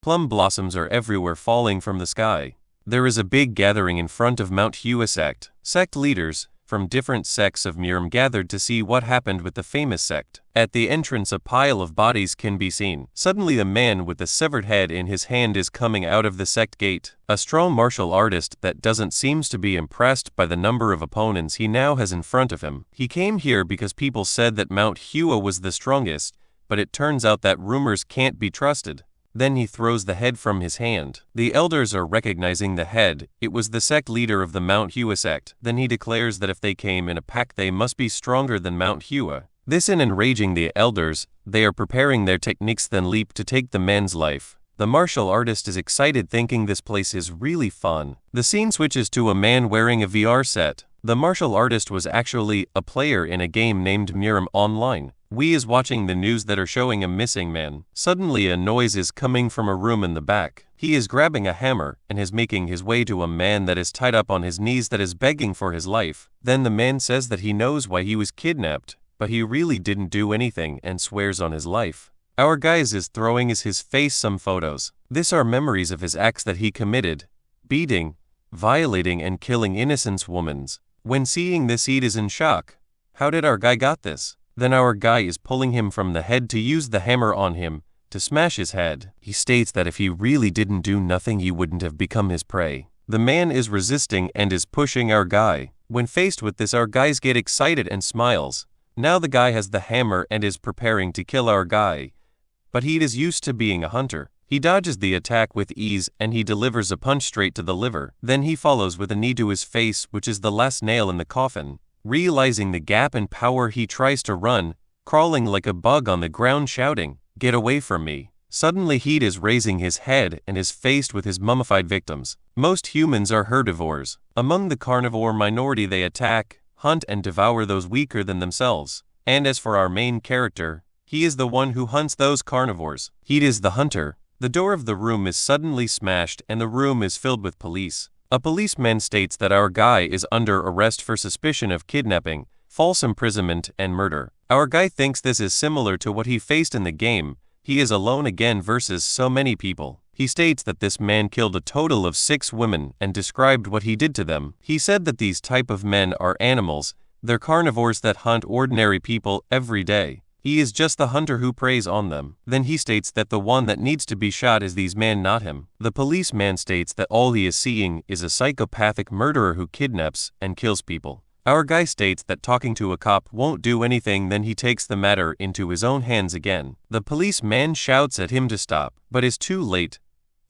Plum blossoms are everywhere falling from the sky. There is a big gathering in front of Manhwa sect. Sect leaders from different sects of Murim gathered to see what happened with the famous sect. At the entrance, a pile of bodies can be seen. Suddenly a man with a severed head in his hand is coming out of the sect gate. A strong martial artist that doesn't seem to be impressed by the number of opponents he now has in front of him. He came here because people said that Manhwa was the strongest, but it turns out that rumors can't be trusted. Then he throws the head from his hand. The elders are recognizing the head. It was the sect leader of the Manhwa sect. Then he declares that if they came in a pack they must be stronger than Manhwa. This enraging the elders, they are preparing their techniques then leap to take the man's life. The martial artist is excited thinking this place is really fun. The scene switches to a man wearing a VR set. The martial artist was actually a player in a game named Murim Online. We is watching the news that are showing a missing man. Suddenly a noise is coming from a room in the back. He is grabbing a hammer and is making his way to a man that is tied up on his knees that is begging for his life. Then the man says that he knows why he was kidnapped, but he really didn't do anything and swears on his life. Our guy is throwing his face some photos. These are memories of his acts that he committed, beating, violating and killing innocent women. When seeing this he is in shock. How did our guy got this? Then our guy is pulling him from the head to use the hammer on him to smash his head. He states that if he really didn't do nothing he wouldn't have become his prey. The man is resisting and is pushing our guy. When faced with this our guys get excited and smiles. Now the guy has the hammer and is preparing to kill our guy. But he is used to being a hunter. He dodges the attack with ease and he delivers a punch straight to the liver. Then he follows with a knee to his face, which is the last nail in the coffin. Realizing the gap in power he tries to run, crawling like a bug on the ground shouting, "Get away from me." Suddenly he is raising his head and is faced with his mummified victims. Most humans are herbivores. Among the carnivore minority they attack, hunt and devour those weaker than themselves. And as for our main character, he is the one who hunts those carnivores. He is the hunter. The door of the room is suddenly smashed and the room is filled with police. A policeman states that our guy is under arrest for suspicion of kidnapping, false imprisonment, and murder. Our guy thinks this is similar to what he faced in the game. He is alone again versus so many people. He states that this man killed a total of 6 women and described what he did to them. He said that these type of men are animals. They're carnivores that hunt ordinary people every day. He is just the hunter who preys on them. Then he states that the one that needs to be shot is these men, not him. The policeman states that all he is seeing is a psychopathic murderer who kidnaps and kills people. Our guy states that talking to a cop won't do anything, then he takes the matter into his own hands again. The policeman shouts at him to stop, but is too late.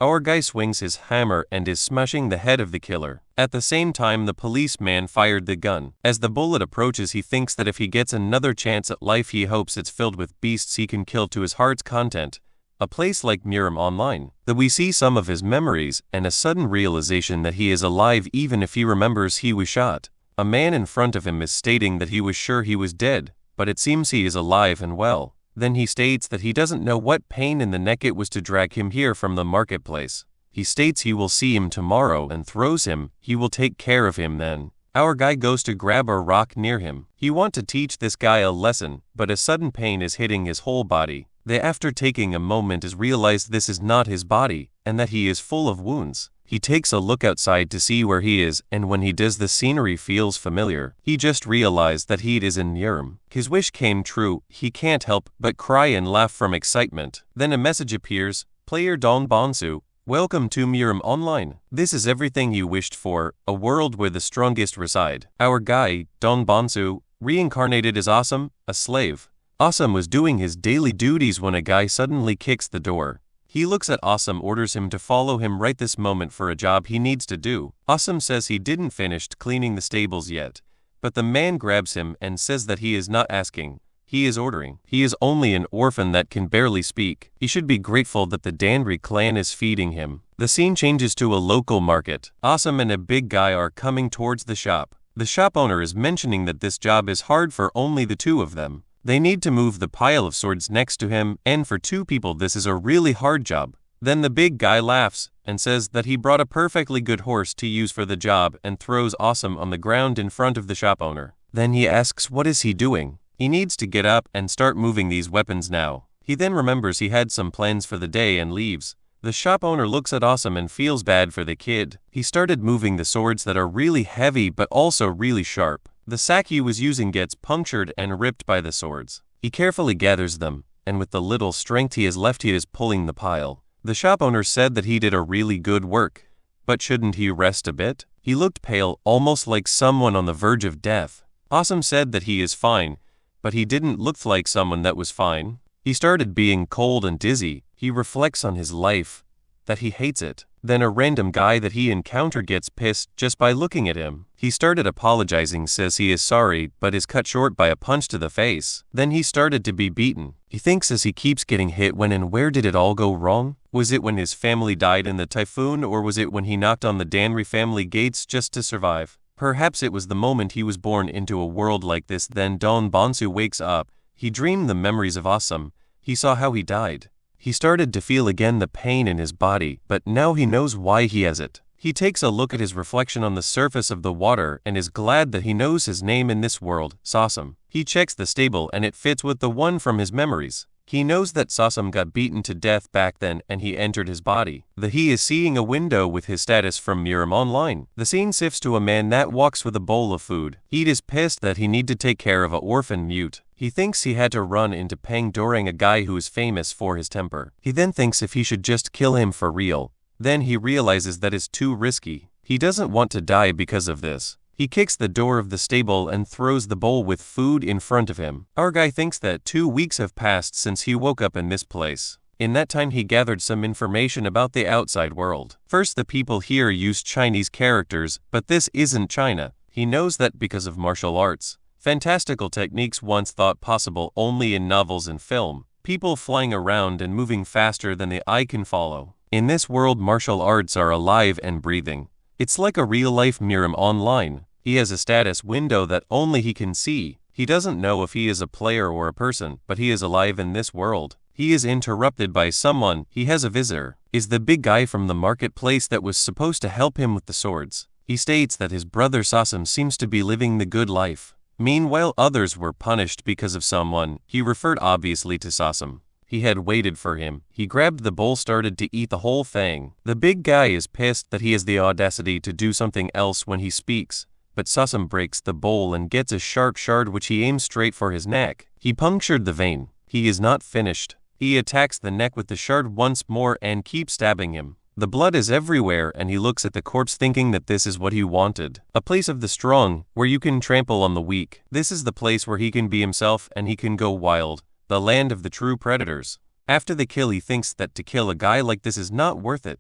Our guy swings his hammer and is smashing the head of the killer. At the same time the policeman fired the gun. As the bullet approaches he thinks that if he gets another chance at life he hopes it's filled with beasts he can kill to his heart's content. A place like Murim Online. That we see some of his memories and a sudden realization that he is alive even if he remembers he was shot. A man in front of him is stating that he was sure he was dead, but it seems he is alive and well. Then he states that he doesn't know what pain in the neck it was to drag him here from the marketplace. He states he will see him tomorrow and throws him. He will take care of him then. Our guy goes to grab a rock near him. He wants to teach this guy a lesson, but a sudden pain is hitting his whole body. They after taking a moment is realized this is not his body and that he is full of wounds. He takes a look outside to see where he is, and when he does the scenery feels familiar. He just realized that he is in Murim. His wish came true. He can't help but cry and laugh from excitement. Then a message appears. Player Dong Bonsu, welcome to Murim Online. This is everything you wished for, a world where the strongest reside. Our guy, Dong Bonsu, reincarnated as Awesome, a slave. Awesome was doing his daily duties when a guy suddenly kicks the door. He looks at Awesome, orders him to follow him right this moment for a job he needs to do. Awesome says he didn't finish cleaning the stables yet, but the man grabs him and says that he is not asking, he is ordering. He is only an orphan that can barely speak. He should be grateful that the Danri clan is feeding him. The scene changes to a local market. Awesome and a big guy are coming towards the shop. The shop owner is mentioning that this job is hard for only the 2 of them. They need to move the pile of swords next to him, and for 2 people this is a really hard job. Then the big guy laughs and says that he brought a perfectly good horse to use for the job and throws Awesome on the ground in front of the shop owner. Then he asks what is he doing. He needs to get up and start moving these weapons now. He then remembers he had some plans for the day and leaves. The shop owner looks at Awesome and feels bad for the kid. He started moving the swords that are really heavy but also really sharp. The sack he was using gets punctured and ripped by the swords. He carefully gathers them, and with the little strength he has left he is pulling the pile. The shop owner said that he did a really good work. But shouldn't he rest a bit? He looked pale, almost like someone on the verge of death. Awesome said that he is fine, but he didn't look like someone that was fine. He started being cold and dizzy. He reflects on his life, that he hates it. Then a random guy that he encountered gets pissed just by looking at him. He started apologizing, says he is sorry, but is cut short by a punch to the face. Then he started to be beaten. He thinks as he keeps getting hit when and where did it all go wrong? Was it when his family died in the typhoon, or was it when he knocked on the Danri family gates just to survive? Perhaps it was the moment he was born into a world like this. Then Don Bonsu wakes up. He dreamed the memories of Awesome. He saw how he died. He started to feel again the pain in his body, but now he knows why he has it. He takes a look at his reflection on the surface of the water and is glad that he knows his name in this world, Sasam. He checks the stable and it fits with the one from his memories. He knows that Sasam got beaten to death back then and he entered his body. He is seeing a window with his status from Murim Online. The scene shifts to a man that walks with a bowl of food. He is pissed that he need to take care of an orphan mute. He thinks he had to run into Peng Dorang, a guy who is famous for his temper. He then thinks if he should just kill him for real. Then he realizes that it's too risky. He doesn't want to die because of this. He kicks the door of the stable and throws the bowl with food in front of him. Our guy thinks that 2 weeks have passed since he woke up in this place. In that time he gathered some information about the outside world. First, the people here use Chinese characters, but this isn't China. He knows that because of martial arts. Fantastical techniques once thought possible only in novels and film. People flying around and moving faster than the eye can follow. In this world martial arts are alive and breathing. It's like a real-life Murim Online. He has a status window that only he can see. He doesn't know if he is a player or a person, but he is alive in this world. He is interrupted by someone. He has a visitor. Is the big guy from the marketplace that was supposed to help him with the swords. He states that his brother Sasam seems to be living the good life. Meanwhile, others were punished because of someone. He referred obviously to Sasam. He had waited for him. He grabbed the bowl, started to eat the whole thing. The big guy is pissed that he has the audacity to do something else when he speaks. But Sasam breaks the bowl and gets a sharp shard which he aims straight for his neck. He punctured the vein. He is not finished. He attacks the neck with the shard once more and keeps stabbing him. The blood is everywhere and he looks at the corpse thinking that this is what he wanted. A place of the strong, where you can trample on the weak. This is the place where he can be himself and he can go wild. The land of the true predators. After the kill he thinks that to kill a guy like this is not worth it.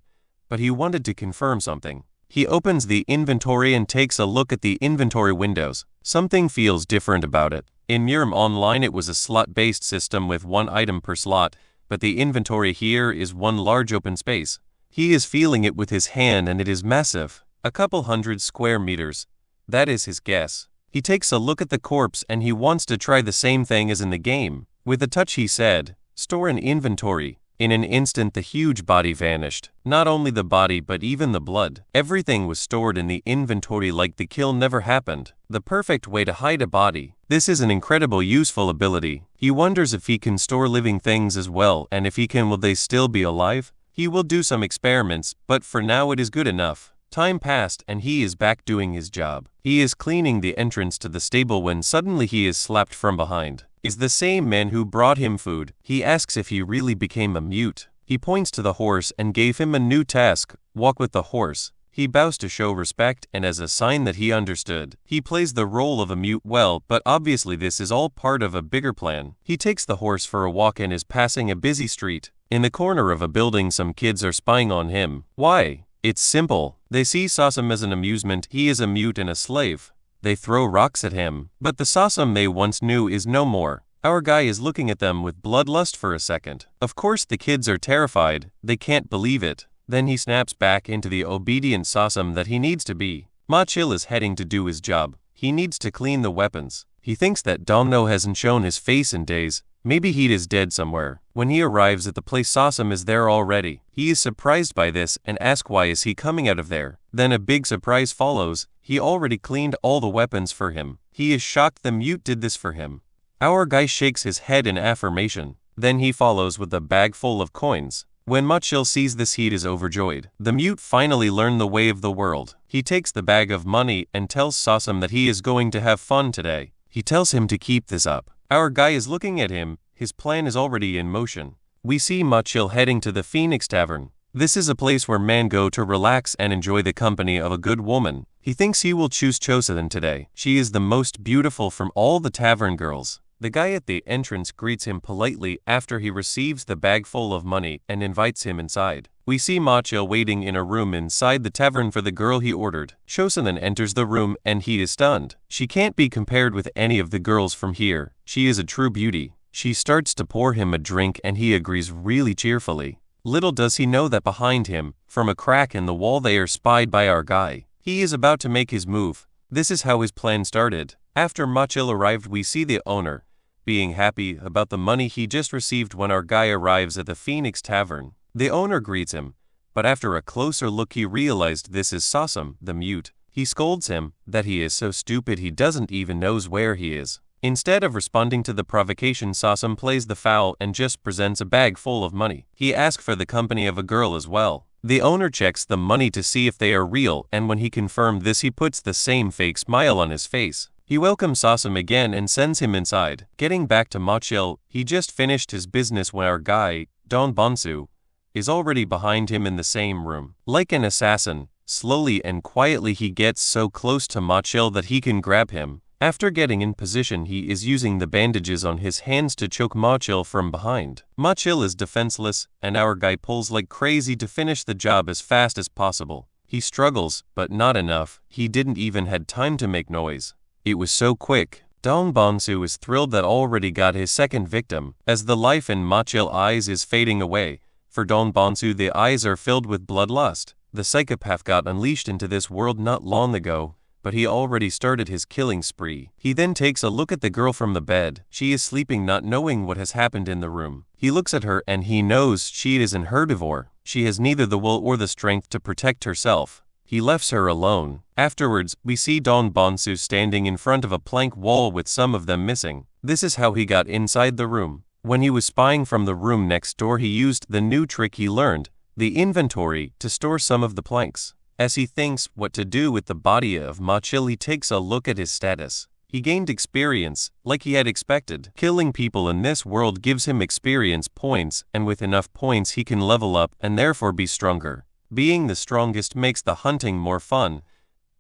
But he wanted to confirm something. He opens the inventory and takes a look at the inventory windows. Something feels different about it. In Murim Online it was a slot-based system with 1 item per slot, but the inventory here is one large open space. He is feeling it with his hand and it is massive. A couple hundred square meters. That is his guess. He takes a look at the corpse and he wants to try the same thing as in the game. With a touch he said, "Store an inventory." In an instant the huge body vanished. Not only the body but even the blood. Everything was stored in the inventory like the kill never happened. The perfect way to hide a body. This is an incredible useful ability. He wonders if he can store living things as well, and if he can, will they still be alive? He will do some experiments, but for now it is good enough. Time passed and he is back doing his job. He is cleaning the entrance to the stable when suddenly he is slapped from behind. Is the same man who brought him food. He asks if he really became a mute. He points to the horse and gave him a new task, walk with the horse. He bows to show respect and as a sign that he understood. He plays the role of a mute well, but obviously this is all part of a bigger plan. He takes the horse for a walk and is passing a busy street. In the corner of a building some kids are spying on him. Why? It's simple. They see Sasam as an amusement. He is a mute and a slave. They throw rocks at him, but the Sasam they once knew is no more. Our guy is looking at them with bloodlust for a second. Of course the kids are terrified. They can't believe it. Then he snaps back into the obedient Sasam that he needs to be. Ma Chil is heading to do his job. He needs to clean the weapons. He thinks that Domno hasn't shown his face in days. Maybe he is dead somewhere. When he arrives at the place, Sasam is there already. He is surprised by this and asks why is he coming out of there. Then a big surprise follows. He already cleaned all the weapons for him. He is shocked the mute did this for him. Our guy shakes his head in affirmation. Then he follows with a bag full of coins. When Machil sees this, he is overjoyed. The mute finally learned the way of the world. He takes the bag of money and tells Sasam that he is going to have fun today. He tells him to keep this up. Our guy is looking at him. His plan is already in motion. We see Machil heading to the Phoenix Tavern. This is a place where men go to relax and enjoy the company of a good woman. He thinks he will choose ch1-17 today. She is the most beautiful from all the tavern girls. The guy at the entrance greets him politely after he receives the bag full of money and invites him inside. We see Machil waiting in a room inside the tavern for the girl he ordered. ch1-17 enters the room and he is stunned. She can't be compared with any of the girls from here. She is a true beauty. She starts to pour him a drink and he agrees really cheerfully. Little does he know that behind him, from a crack in the wall, they are spied by our guy. He is about to make his move. This is how his plan started. After Machil arrived, we see the owner being happy about the money he just received when our guy arrives at the Phoenix Tavern. The owner greets him, but after a closer look he realized this is Sasam, the mute. He scolds him that he is so stupid he doesn't even knows where he is. Instead of responding to the provocation, Sasam plays the foul and just presents a bag full of money. He asks for the company of a girl as well. The owner checks the money to see if they are real, and when he confirmed this, he puts the same fake smile on his face. He welcomes Sasam again and sends him inside. Getting back to Machil, he just finished his business when our guy, Don Bonsu, is already behind him in the same room. Like an assassin, slowly and quietly he gets so close to Machil that he can grab him. After getting in position, he is using the bandages on his hands to choke Machil from behind. Machil is defenseless, and our guy pulls like crazy to finish the job as fast as possible. He struggles, but not enough. He didn't even had time to make noise. It was so quick. Dong Bonsu is thrilled that already got his second victim. As the life in Machil's eyes is fading away, for Dong Bonsu the eyes are filled with bloodlust. The psychopath got unleashed into this world not long ago, but he already started his killing spree. He then takes a look at the girl from the bed. She is sleeping, not knowing what has happened in the room. He looks at her and he knows she is an herbivore. She has neither the will or the strength to protect herself. He left her alone. Afterwards, we see Don Bonsu standing in front of a plank wall with some of them missing. This is how he got inside the room. When he was spying from the room next door, he used the new trick he learned, the inventory, to store some of the planks. As he thinks what to do with the body of Machil, he takes a look at his status. He gained experience, like he had expected. Killing people in this world gives him experience points, and with enough points he can level up and therefore be stronger. Being the strongest makes the hunting more fun,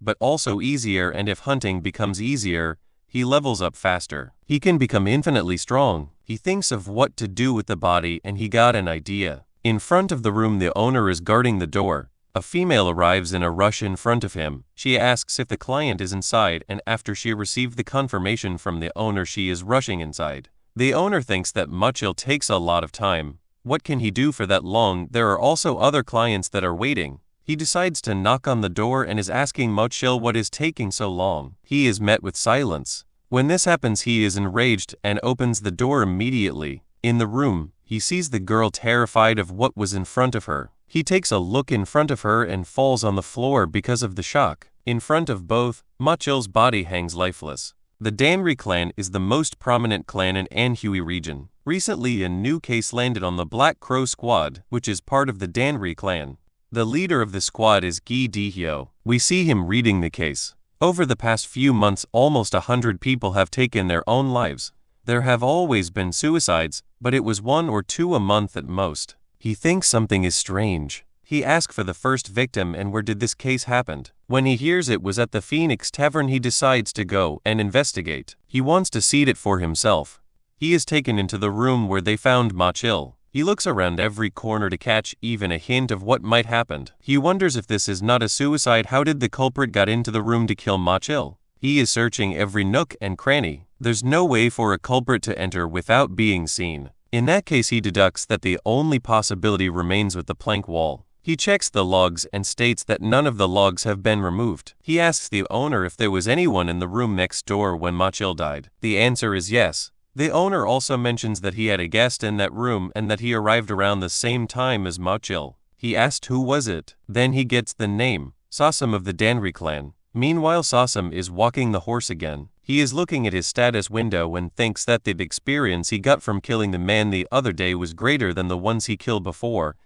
but also easier, and if hunting becomes easier, he levels up faster. He can become infinitely strong. He thinks of what to do with the body and he got an idea. In front of the room, the owner is guarding the door. A female arrives in a rush in front of him. She asks if the client is inside, and after she received the confirmation from the owner, she is rushing inside. The owner thinks that Machil takes a lot of time. What can he do for that long? There are also other clients that are waiting. He decides to knock on the door and is asking Machil what is taking so long. He is met with silence. When this happens, he is enraged and opens the door immediately. In the room, he sees the girl terrified of what was in front of her. He takes a look in front of her and falls on the floor because of the shock. In front of both, Machil's body hangs lifeless. The Danri clan is the most prominent clan in Anhui region. Recently, a new case landed on the Black Crow squad, which is part of the Danri clan. The leader of the squad is Gi Dihyo. We see him reading the case. Over the past few months, almost 100 people have taken their own lives. There have always been suicides, but it was 1 or 2 a month at most. He thinks something is strange. He asks for the first victim and where did this case happen. When he hears it was at the Phoenix Tavern, he decides to go and investigate. He wants to see it for himself. He is taken into the room where they found Machil. He looks around every corner to catch even a hint of what might happen. He wonders if this is not a suicide. How did the culprit got into the room to kill Machil? He is searching every nook and cranny. There's no way for a culprit to enter without being seen. In that case, he deducts that the only possibility remains with the plank wall. He checks the logs and states that none of the logs have been removed. He asks the owner if there was anyone in the room next door when Machil died. The answer is yes. The owner also mentions that he had a guest in that room and that he arrived around the same time as Machil. He asked who was it. Then he gets the name, Sasam of the Danri clan. Meanwhile, Sasam is walking the horse again. He is looking at his status window and thinks that the experience he got from killing the man the other day was greater than the ones he killed before,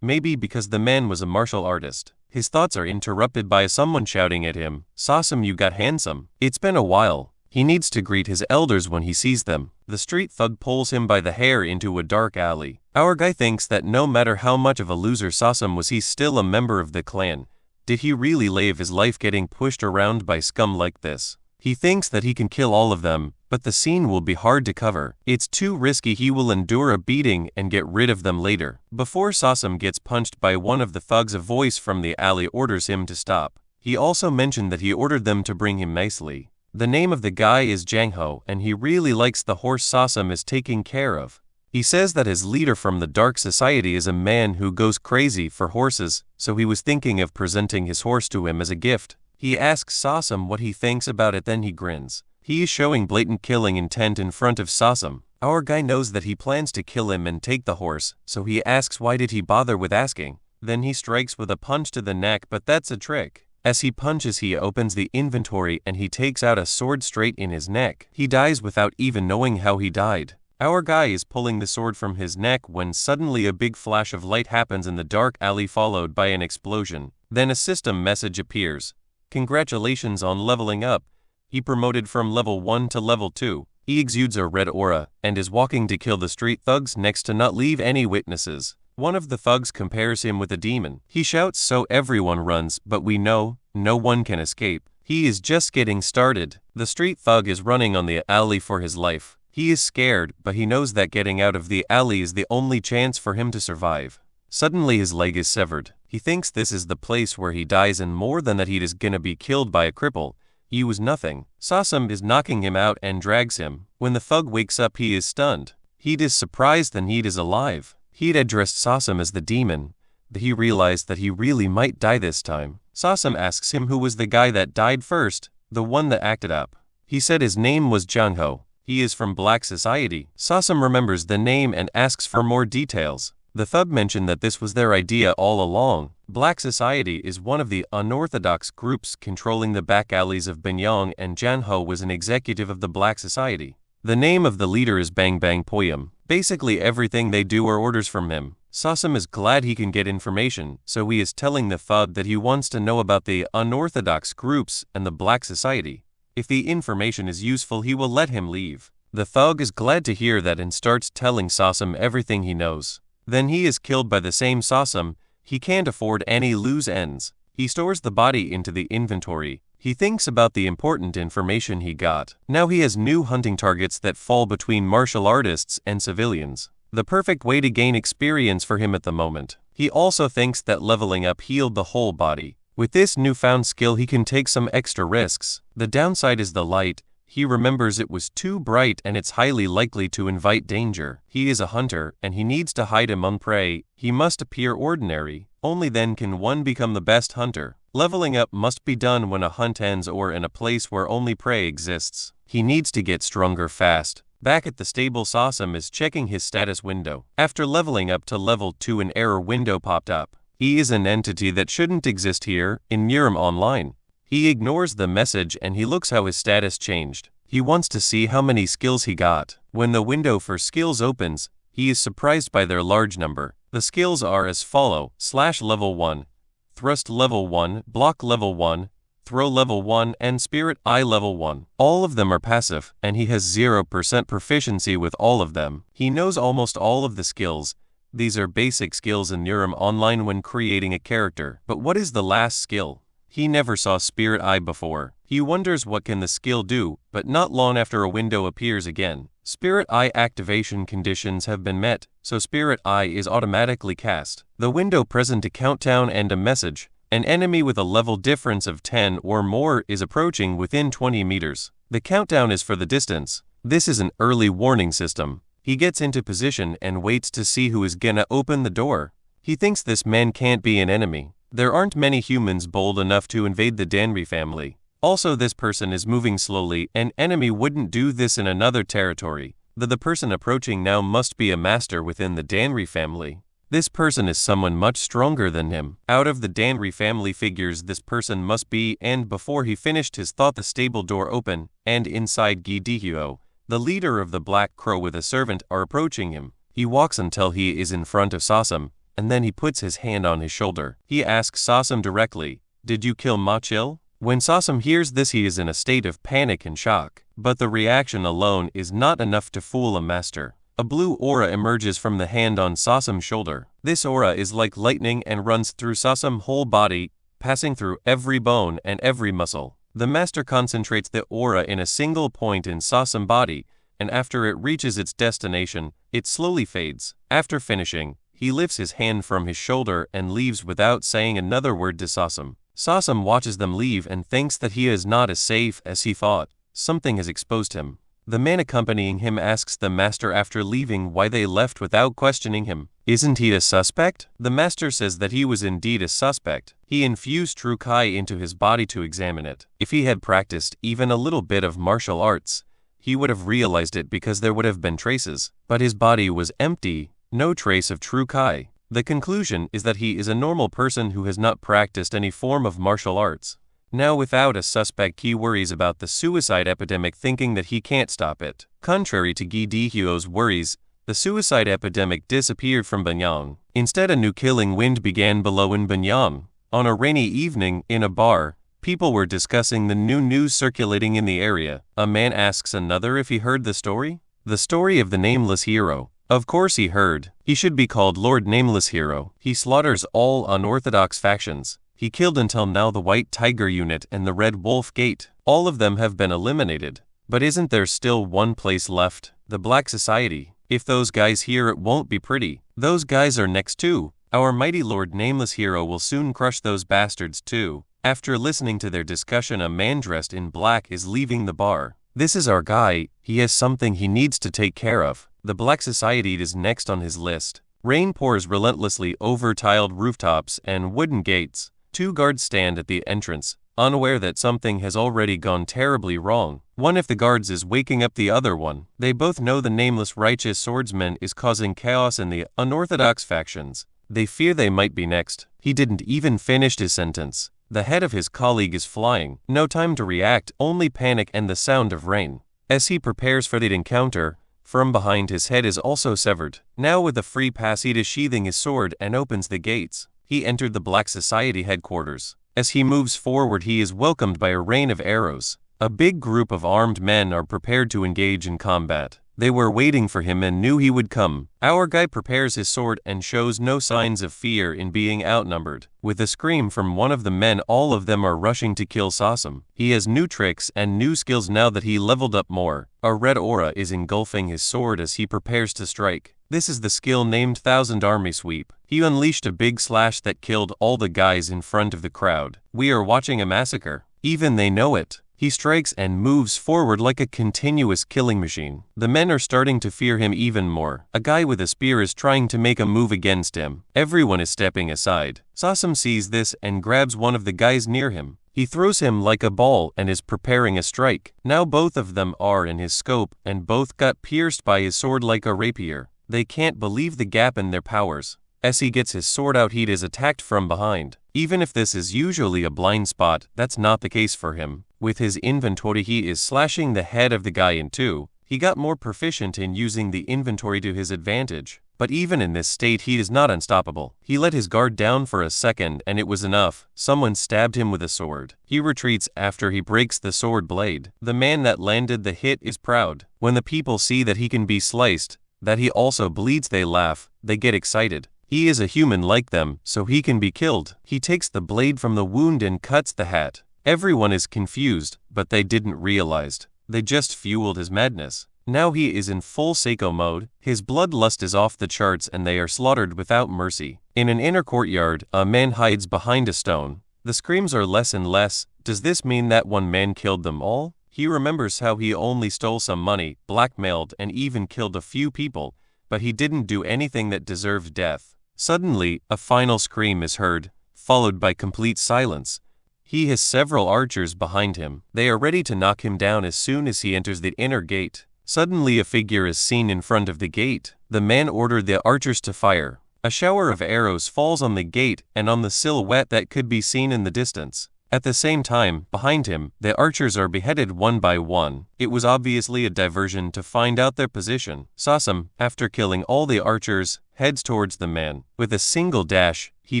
maybe because the man was a martial artist. His thoughts are interrupted by someone shouting at him, "Sasam, you got handsome." It's been a while. He needs to greet his elders when he sees them. The street thug pulls him by the hair into a dark alley. Our guy thinks that no matter how much of a loser Sasam was, he's still a member of the clan. Did he really live his life getting pushed around by scum like this? He thinks that he can kill all of them, but the scene will be hard to cover. It's too risky. He will endure a beating and get rid of them later. Before Sasam gets punched by one of the thugs, a voice from the alley orders him to stop. He also mentioned that he ordered them to bring him nicely. The name of the guy is Jangho, and he really likes the horse Sasam is taking care of. He says that his leader from the dark society is a man who goes crazy for horses, so he was thinking of presenting his horse to him as a gift. He asks Sasam what he thinks about it, then he grins. He is showing blatant killing intent in front of Sasam. Our guy knows that he plans to kill him and take the horse, so he asks why did he bother with asking. Then he strikes with a punch to the neck, but that's a trick. As he punches, he opens the inventory and he takes out a sword straight in his neck. He dies without even knowing how he died. Our guy is pulling the sword from his neck when suddenly a big flash of light happens in the dark alley, followed by an explosion. Then a system message appears. Congratulations on leveling up. He promoted from level 1 to level 2. He exudes a red aura and is walking to kill the street thugs next to not leave any witnesses. One of the thugs compares him with a demon. He shouts so everyone runs, but we know no one can escape. He is just getting started. The street thug is running on the alley for his life. He is scared, but he knows that getting out of the alley is the only chance for him to survive. Suddenly his leg is severed. He thinks this is the place where he dies, and more than that, he is gonna be killed by a cripple. He was nothing. Sasam is knocking him out and drags him. When the thug wakes up, he is stunned. He is surprised and he is alive. He'd addressed Sasam as the demon, but he realized that he really might die this time. Sasam asks him who was the guy that died first, the one that acted up. He said his name was Jangho. He is from Black Society. Sasam remembers the name and asks for more details. The thug mentioned that this was their idea all along. Black Society is one of the unorthodox groups controlling the back alleys of Benyang, and Jangho was an executive of the Black Society. The name of the leader is Bang Bang Poyam. Basically everything they do are orders from him. Sasam is glad he can get information, so he is telling the thug that he wants to know about the unorthodox groups and the Black Society. If the information is useful, he will let him leave. The thug is glad to hear that and starts telling Sasam everything he knows. Then he is killed by the same Sasam. He can't afford any loose ends. He stores the body into the inventory. He thinks about the important information he got. Now he has new hunting targets that fall between martial artists and civilians. The perfect way to gain experience for him at the moment. He also thinks that leveling up healed the whole body. With this newfound skill, he can take some extra risks. The downside is the light. He remembers it was too bright and it's highly likely to invite danger. He is a hunter and he needs to hide among prey. He must appear ordinary. Only then can one become the best hunter. Leveling up must be done when a hunt ends or in a place where only prey exists. He needs to get stronger fast. Back at the stable, Sasam is checking his status window. After leveling up to level 2, an error window popped up. He is an entity that shouldn't exist here in Murim Online. He ignores the message and he looks how his status changed. He wants to see how many skills he got. When the window for skills opens, he is surprised by their large number. The skills are as follow: slash level 1, thrust level 1, block level 1, throw level 1, and spirit eye level 1. All of them are passive, and he has 0% proficiency with all of them. He knows almost all of the skills. These are basic skills in Murim Online when creating a character. But what is the last skill? He never saw Spirit Eye before. He wonders what can the skill do, but not long after a window appears again. Spirit Eye activation conditions have been met, so Spirit Eye is automatically cast. The window presents a countdown and a message. An enemy with a level difference of 10 or more is approaching within 20 meters. The countdown is for the distance. This is an early warning system. He gets into position and waits to see who is gonna open the door. He thinks this man can't be an enemy. There aren't many humans bold enough to invade the Danri family. Also, this person is moving slowly. An enemy wouldn't do this in another territory. The person approaching now must be a master within the Danri family. This person is someone much stronger than him. Out of the Danri family figures this person must be, and before he finished his thought, the stable door opened, and inside Gidihyo, the leader of the Black Crow with a servant, are approaching him. He walks until he is in front of Sasam. and then he puts his hand on his shoulder. He asks Sasam directly, "Did you kill Ma-chil?" When Sasam hears this, he is in a state of panic and shock. But the reaction alone is not enough to fool a master. A blue aura emerges from the hand on Sasam's shoulder. This aura is like lightning and runs through Sasam's whole body, passing through every bone and every muscle. The master concentrates the aura in a single point in Sasam's body, and after it reaches its destination, it slowly fades. After finishing, he lifts his hand from his shoulder and leaves without saying another word to Sasam. Sasam watches them leave and thinks that he is not as safe as he thought. Something has exposed him. The man accompanying him asks the master after leaving why they left without questioning him. Isn't he a suspect? The master says that he was indeed a suspect. He infused true Kai into his body to examine it. If he had practiced even a little bit of martial arts, he would have realized it because there would have been traces. But his body was empty, no trace of true Kai. The conclusion is that he is a normal person who has not practiced any form of martial arts. Now without a suspect, he worries about the suicide epidemic, thinking that he can't stop it. Contrary to Gi Dihyo's worries, the suicide epidemic disappeared from Banyang. Instead, a new killing wind began below in Banyang. On a rainy evening, in a bar, people were discussing the new news circulating in the area. A man asks another if he heard the story. The story of the nameless hero. Of course he heard. He should be called Lord Nameless Hero. He slaughters all unorthodox factions. He killed until now the White Tiger Unit and the Red Wolf Gate. All of them have been eliminated. But isn't there still one place left? The Black Society. If those guys here, it won't be pretty. Those guys are next too. Our mighty Lord Nameless Hero will soon crush those bastards too. After listening to their discussion, a man dressed in black is leaving the bar. This is our guy. He has something he needs to take care of. The Black Society is next on his list. Rain pours relentlessly over tiled rooftops and wooden gates. Two guards stand at the entrance, unaware that something has already gone terribly wrong. One of the guards is waking up the other one. They both know the nameless righteous swordsman is causing chaos in the unorthodox factions. They fear they might be next. He didn't even finish his sentence. The head of his colleague is flying. No time to react, only panic and the sound of rain. As he prepares for the encounter, from behind his head is also severed. Now with a free pass, he is sheathing his sword and opens the gates. He entered the Black Society headquarters. As he moves forward, he is welcomed by a rain of arrows. A big group of armed men are prepared to engage in combat. They were waiting for him and knew he would come. Our guy prepares his sword and shows no signs of fear in being outnumbered. With a scream from one of the men, all of them are rushing to kill Sasam. He has new tricks and new skills now that he leveled up more. A red aura is engulfing his sword as he prepares to strike. This is the skill named Thousand Army Sweep. He unleashed a big slash that killed all the guys in front of the crowd. We are watching a massacre. Even they know it. He strikes and moves forward like a continuous killing machine. The men are starting to fear him even more. A guy with a spear is trying to make a move against him. Everyone is stepping aside. Sasam sees this and grabs one of the guys near him. He throws him like a ball and is preparing a strike. Now both of them are in his scope and both got pierced by his sword like a rapier. They can't believe the gap in their powers. As he gets his sword out, he is attacked from behind. Even if this is usually a blind spot, that's not the case for him. With his inventory, he is slashing the head of the guy in two. He got more proficient in using the inventory to his advantage. But even in this state, he is not unstoppable. He let his guard down for a second and it was enough. Someone stabbed him with a sword. He retreats after he breaks the sword blade. The man that landed the hit is proud. When the people see that he can be sliced, that he also bleeds, they laugh. They get excited. He is a human like them, so he can be killed. He takes the blade from the wound and cuts the hat. Everyone is confused, but they didn't realize. They just fueled his madness. Now he is in full Seiko mode. His bloodlust is off the charts and they are slaughtered without mercy. In an inner courtyard, a man hides behind a stone. The screams are less and less. Does this mean that one man killed them all? He remembers how he only stole some money, blackmailed, and even killed a few people, but he didn't do anything that deserved death. Suddenly, a final scream is heard, followed by complete silence. He has several archers behind him. They are ready to knock him down as soon as he enters the inner gate. Suddenly a figure is seen in front of the gate. The man ordered the archers to fire. A shower of arrows falls on the gate and on the silhouette that could be seen in the distance. At the same time, behind him, the archers are beheaded one by one. It was obviously a diversion to find out their position. Sasam, after killing all the archers, heads towards the man. With a single dash, he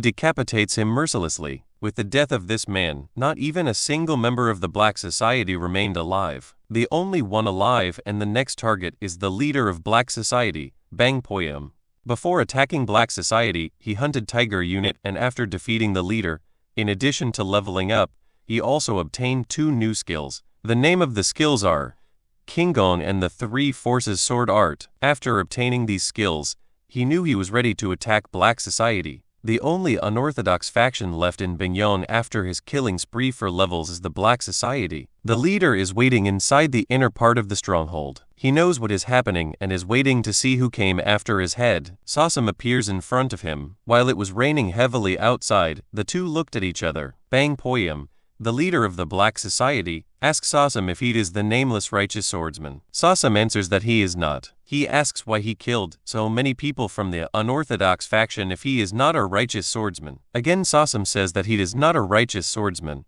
decapitates him mercilessly. With the death of this man, not even a single member of the Black Society remained alive. The only one alive and the next target is the leader of Black Society, Bang Poyam. Before attacking Black Society, he hunted Tiger Unit, and after defeating the leader, in addition to leveling up, he also obtained 2 new skills. The name of the skills are Kingong and the 3 Forces Sword Art. After obtaining these skills, he knew he was ready to attack Black Society. The only unorthodox faction left in Bingyong after his killing spree for levels is the Black Society. The leader is waiting inside the inner part of the stronghold. He knows what is happening and is waiting to see who came after his head. Sasam appears in front of him. While it was raining heavily outside, the two looked at each other. Bang Poyam, the leader of the Black Society, asks Sasam if he is the nameless righteous swordsman. Sasam answers that he is not. He asks why he killed so many people from the unorthodox faction if he is not a righteous swordsman. Again Sasam says that he is not a righteous swordsman,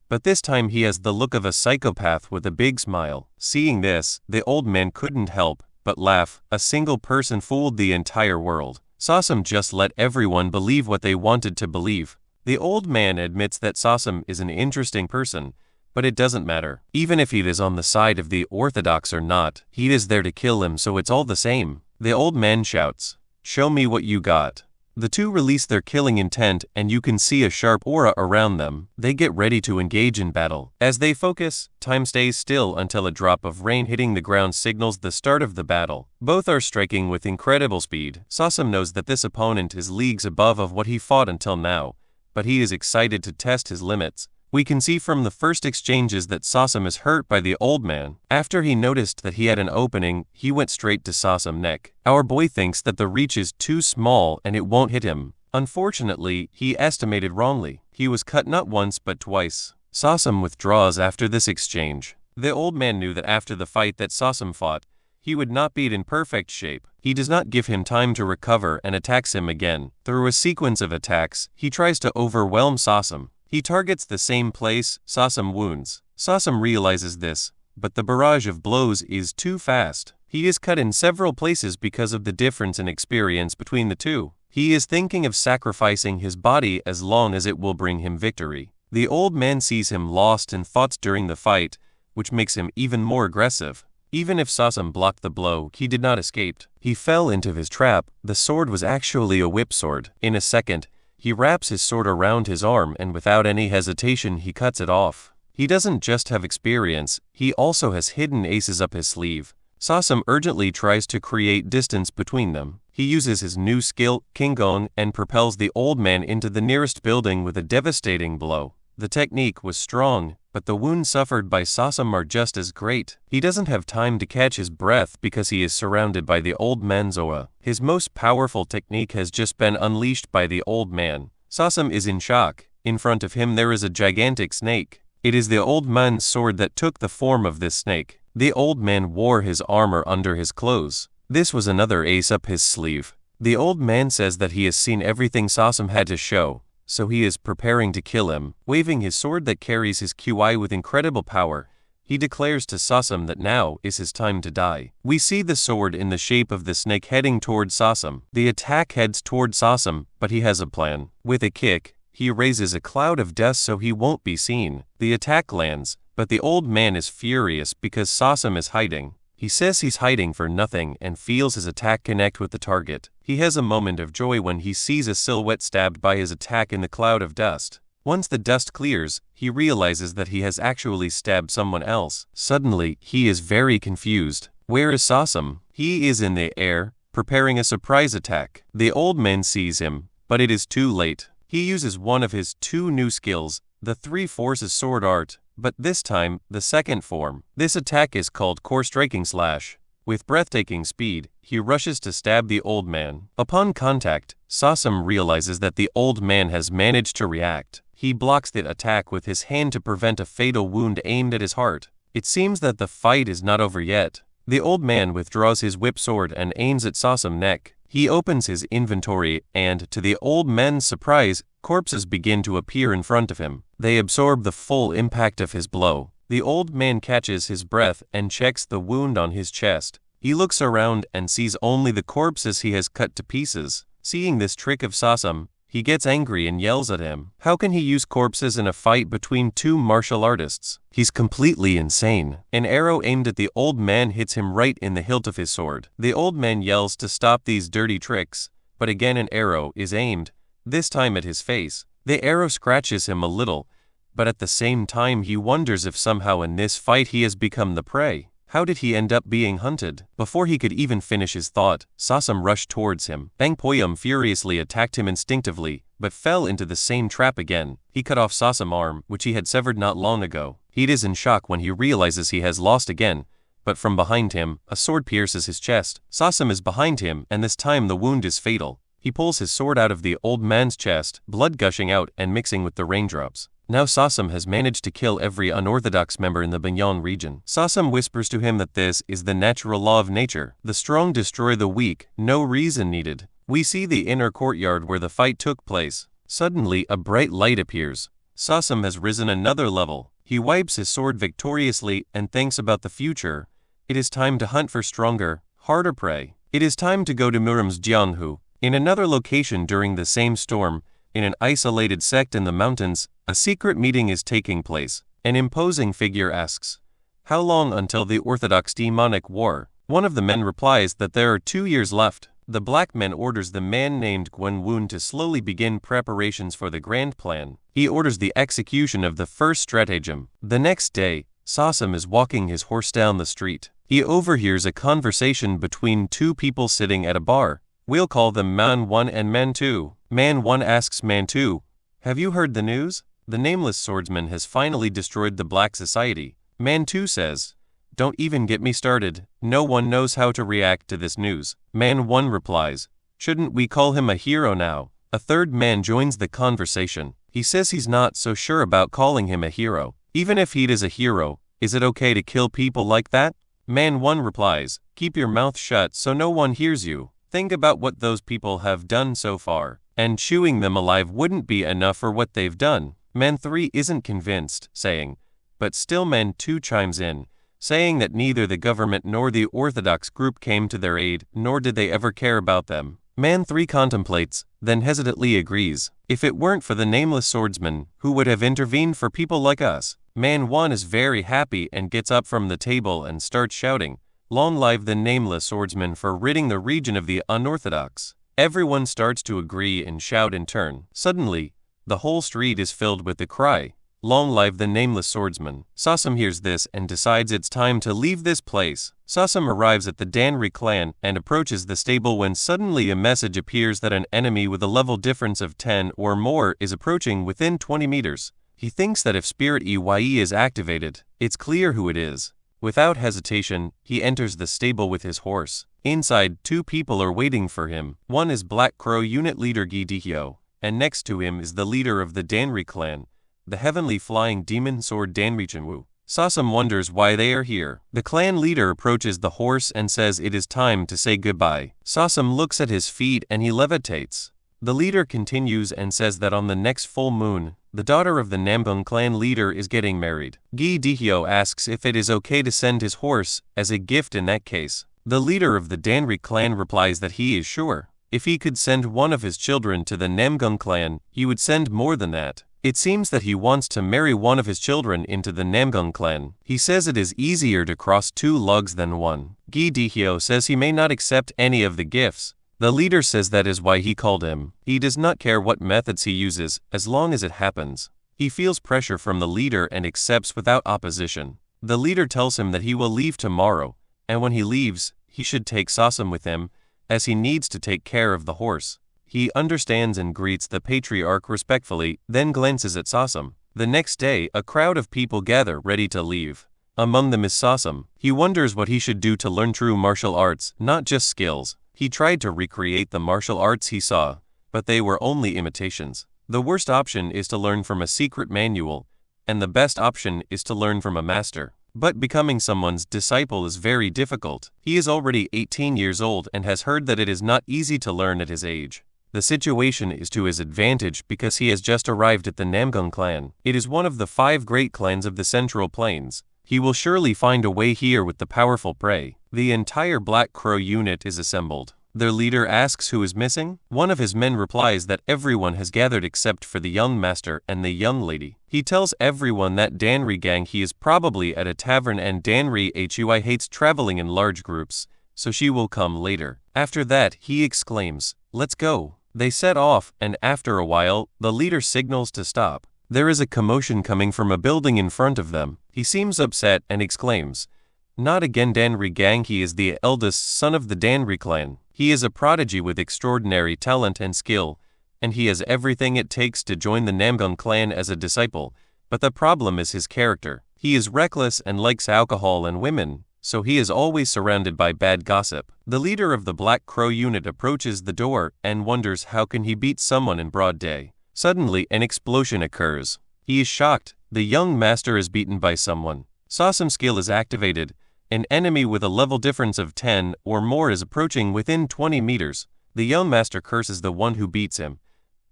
but this time he has the look of a psychopath with a big smile. Seeing this, the old man couldn't help but laugh. A single person fooled the entire world. Sasam just let everyone believe what they wanted to believe. The old man admits that Sasam is an interesting person, but it doesn't matter. Even if he is on the side of the orthodox or not, he is there to kill him, so it's all the same. The old man shouts, "Show me what you got." The two release their killing intent and you can see a sharp aura around them. They get ready to engage in battle. As they focus, time stays still until a drop of rain hitting the ground signals the start of the battle. Both are striking with incredible speed. Sasam knows that this opponent is leagues above of what he fought until now, but he is excited to test his limits. We can see from the first exchanges that Sasam is hurt by the old man. After he noticed that he had an opening, he went straight to Sasam's neck. Our boy thinks that the reach is too small and it won't hit him. Unfortunately, he estimated wrongly. He was cut not once but twice. Sasam withdraws after this exchange. The old man knew that after the fight that Sasam fought, he would not be in perfect shape. He does not give him time to recover and attacks him again. Through a sequence of attacks, he tries to overwhelm Sasam. He targets the same place. Sasam wounds. Sasam realizes this, but the barrage of blows is too fast. He is cut in several places because of the difference in experience between the two. He is thinking of sacrificing his body as long as it will bring him victory. The old man sees him lost in thoughts during the fight, which makes him even more aggressive. Even if Sasam blocked the blow, he did not escape. He fell into his trap. The sword was actually a whip sword. In a second, he wraps his sword around his arm and without any hesitation he cuts it off. He doesn't just have experience, he also has hidden aces up his sleeve. Sasam urgently tries to create distance between them. He uses his new skill, Kingong, and propels the old man into the nearest building with a devastating blow. The technique was strong, but the wounds suffered by Sasam are just as great. He doesn't have time to catch his breath because he is surrounded by the old man's aura. His most powerful technique has just been unleashed by the old man. Sasam is in shock. In front of him there is a gigantic snake. It is the old man's sword that took the form of this snake. The old man wore his armor under his clothes. This was another ace up his sleeve. The old man says that he has seen everything Sasam had to show, so he is preparing to kill him. Waving his sword that carries his QI with incredible power, he declares to Sasam that now is his time to die. We see the sword in the shape of the snake heading toward Sasam. The attack heads toward Sasam, but he has a plan. With a kick, he raises a cloud of dust so he won't be seen. The attack lands, but the old man is furious because Sasam is hiding. He says he's hiding for nothing and feels his attack connect with the target. He has a moment of joy when he sees a silhouette stabbed by his attack in the cloud of dust. Once the dust clears, he realizes that he has actually stabbed someone else. Suddenly, he is very confused. Where is Sasam? He is in the air, preparing a surprise attack. The old man sees him, but it is too late. He uses one of his 2 new skills, the 3 Forces Sword Art, but this time, the second form. This attack is called Core Striking Slash. With breathtaking speed, he rushes to stab the old man. Upon contact, Sasam realizes that the old man has managed to react. He blocks the attack with his hand to prevent a fatal wound aimed at his heart. It seems that the fight is not over yet. The old man withdraws his whip sword and aims at Sasam's neck. He opens his inventory and, to the old man's surprise, corpses begin to appear in front of him. They absorb the full impact of his blow. The old man catches his breath and checks the wound on his chest. He looks around and sees only the corpses he has cut to pieces. Seeing this trick of Sasam, he gets angry and yells at him. How can he use corpses in a fight between two martial artists? He's completely insane. An arrow aimed at the old man hits him right in the hilt of his sword. The old man yells to stop these dirty tricks, but again an arrow is aimed, this time at his face. The arrow scratches him a little, but at the same time he wonders if somehow in this fight he has become the prey. How did he end up being hunted? Before he could even finish his thought, Sasam rushed towards him. Bang Poyum furiously attacked him instinctively, but fell into the same trap again. He cut off Sasam's arm, which he had severed not long ago. He is in shock when he realizes he has lost again, but from behind him, a sword pierces his chest. Sasam is behind him, and this time the wound is fatal. He pulls his sword out of the old man's chest, blood gushing out and mixing with the raindrops. Now Sasam has managed to kill every unorthodox member in the Banyan region. Sasam whispers to him that this is the natural law of nature. The strong destroy the weak, no reason needed. We see the inner courtyard where the fight took place. Suddenly a bright light appears. Sasam has risen another level. He wipes his sword victoriously and thinks about the future. It is time to hunt for stronger, harder prey. It is time to go to Murim's Jianhu. In another location during the same storm, in an isolated sect in the mountains, a secret meeting is taking place. An imposing figure asks, "How long until the Orthodox demonic war?" One of the men replies that there are 2 years left. The black man orders the man named Gwenwoon to slowly begin preparations for the grand plan. He orders the execution of the first stratagem. The next day, Sasam is walking his horse down the street. He overhears a conversation between two people sitting at a bar. We'll call them Man 1 and Man 2. Man 1 asks Man 2, "Have you heard the news? The nameless swordsman has finally destroyed the black society." Man 2 says, "Don't even get me started. No one knows how to react to this news." Man 1 replies, "Shouldn't we call him a hero now?" A third man joins the conversation. He says he's not so sure about calling him a hero. Even if he is a hero, is it okay to kill people like that? Man 1 replies, "Keep your mouth shut so no one hears you. Think about what those people have done so far, and chewing them alive wouldn't be enough for what they've done." Man 3 isn't convinced, saying, but still Man 2 chimes in, saying that neither the government nor the Orthodox group came to their aid, nor did they ever care about them. Man 3 contemplates, then hesitantly agrees. If it weren't for the nameless swordsman, who would have intervened for people like us? Man 1 is very happy and gets up from the table and starts shouting, "Long live the nameless swordsman for ridding the region of the unorthodox." Everyone starts to agree and shout in turn. Suddenly, the whole street is filled with the cry, "Long live the nameless swordsman." Sasam hears this and decides it's time to leave this place. Sasam arrives at the Danri clan and approaches the stable when suddenly a message appears that an enemy with a level difference of 10 or more is approaching within 20 meters. He thinks that if Spirit EYE is activated, it's clear who it is. Without hesitation, he enters the stable with his horse. Inside, 2 people are waiting for him. One is Black Crow unit leader Gi Dihyo, and next to him is the leader of the Danri clan, the heavenly flying demon sword Danri Chenwu. Sasam wonders why they are here. The clan leader approaches the horse and says it is time to say goodbye. Sasam looks at his feet and he levitates. The leader continues and says that on the next full moon, the daughter of the Nambung clan leader is getting married. Gi Dihyo asks if it is okay to send his horse as a gift in that case. The leader of the Danri clan replies that he is sure. If he could send one of his children to the Namgung clan, he would send more than that. It seems that he wants to marry one of his children into the Namgung clan. He says it is easier to cross 2 lugs than 1. Gi Dihyo says he may not accept any of the gifts. The leader says that is why he called him. He does not care what methods he uses, as long as it happens. He feels pressure from the leader and accepts without opposition. The leader tells him that he will leave tomorrow, and when he leaves, he should take Sasam with him, as he needs to take care of the horse. He understands and greets the patriarch respectfully, then glances at Sasam. The next day, a crowd of people gather ready to leave. Among them is Sasam. He wonders what he should do to learn true martial arts, not just skills. He tried to recreate the martial arts he saw, but they were only imitations. The worst option is to learn from a secret manual, and the best option is to learn from a master. But becoming someone's disciple is very difficult. He is already 18 years old and has heard that it is not easy to learn at his age. The situation is to his advantage because he has just arrived at the Namgung clan. It is one of the 5 great clans of the Central Plains. He will surely find a way here with the powerful prey. The entire Black Crow unit is assembled. Their leader asks who is missing. One of his men replies that everyone has gathered except for the young master and the young lady. He tells everyone that Danri gang he is probably at a tavern and Danri Hui hates traveling in large groups, so she will come later. After that, he exclaims, "Let's go." They set off, and after a while, the leader signals to stop. There is a commotion coming from a building in front of them. He seems upset and exclaims, "Not again Danri gang, he is the eldest son of the Danri clan. He is a prodigy with extraordinary talent and skill, and he has everything it takes to join the Namgung clan as a disciple, but the problem is his character. He is reckless and likes alcohol and women, so he is always surrounded by bad gossip." The leader of the Black Crow unit approaches the door and wonders how can he beat someone in broad day. Suddenly, an explosion occurs. He is shocked. The young master is beaten by someone. Sawsome skill is activated. An enemy with a level difference of 10 or more is approaching within 20 meters. The young master curses the one who beats him,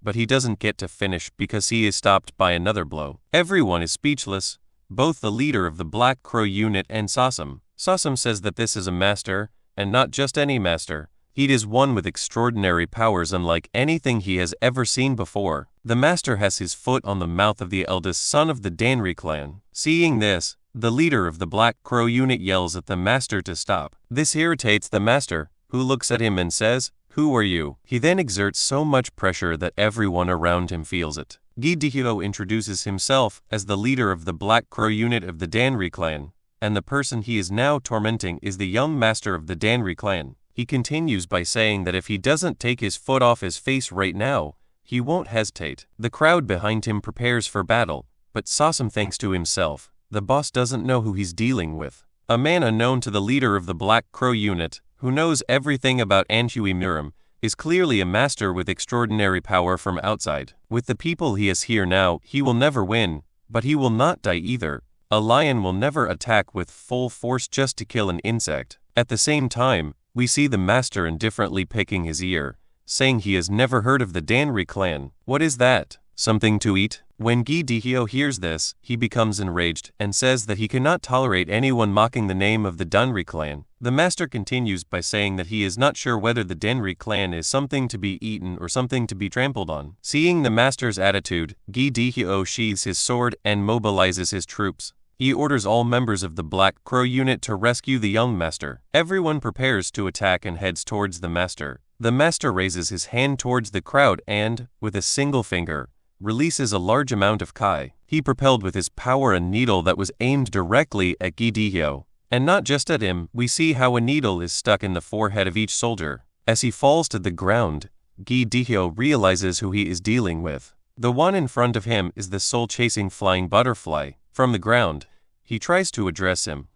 but he doesn't get to finish because he is stopped by another blow. Everyone is speechless, both the leader of the Black Crow unit and Sawsome. Sawsome says that this is a master, and not just any master. He is one with extraordinary powers unlike anything he has ever seen before. The master has his foot on the mouth of the eldest son of the Danri clan. Seeing this, the leader of the Black Crow unit yells at the master to stop. This irritates the master, who looks at him and says, "Who are you?" He then exerts so much pressure that everyone around him feels it. Gidihiro introduces himself as the leader of the Black Crow unit of the Danri clan, and the person he is now tormenting is the young master of the Danri clan. He continues by saying that if he doesn't take his foot off his face right now, he won't hesitate. The crowd behind him prepares for battle, but Sawsome thinks to himself, the boss doesn't know who he's dealing with. A man unknown to the leader of the Black Crow unit, who knows everything about Anhui Murim, is clearly a master with extraordinary power from outside. With the people he has here now, he will never win, but he will not die either. A lion will never attack with full force just to kill an insect. At the same time, we see the master indifferently picking his ear, saying he has never heard of the Danri clan. What is that? Something to eat? When Gidihio hears this, he becomes enraged and says that he cannot tolerate anyone mocking the name of the Danri clan. The master continues by saying that he is not sure whether the Danri clan is something to be eaten or something to be trampled on. Seeing the master's attitude, Gidihio sheathes his sword and mobilizes his troops. He orders all members of the Black Crow unit to rescue the young master. Everyone prepares to attack and heads towards the master. The master raises his hand towards the crowd and, with a single finger, releases a large amount of kai. He propelled with his power a needle that was aimed directly at Gidihio. And not just at him, we see how a needle is stuck in the forehead of each soldier. As he falls to the ground, Gidihio realizes who he is dealing with. The one in front of him is the soul-chasing flying butterfly. From the ground, he tries to address him,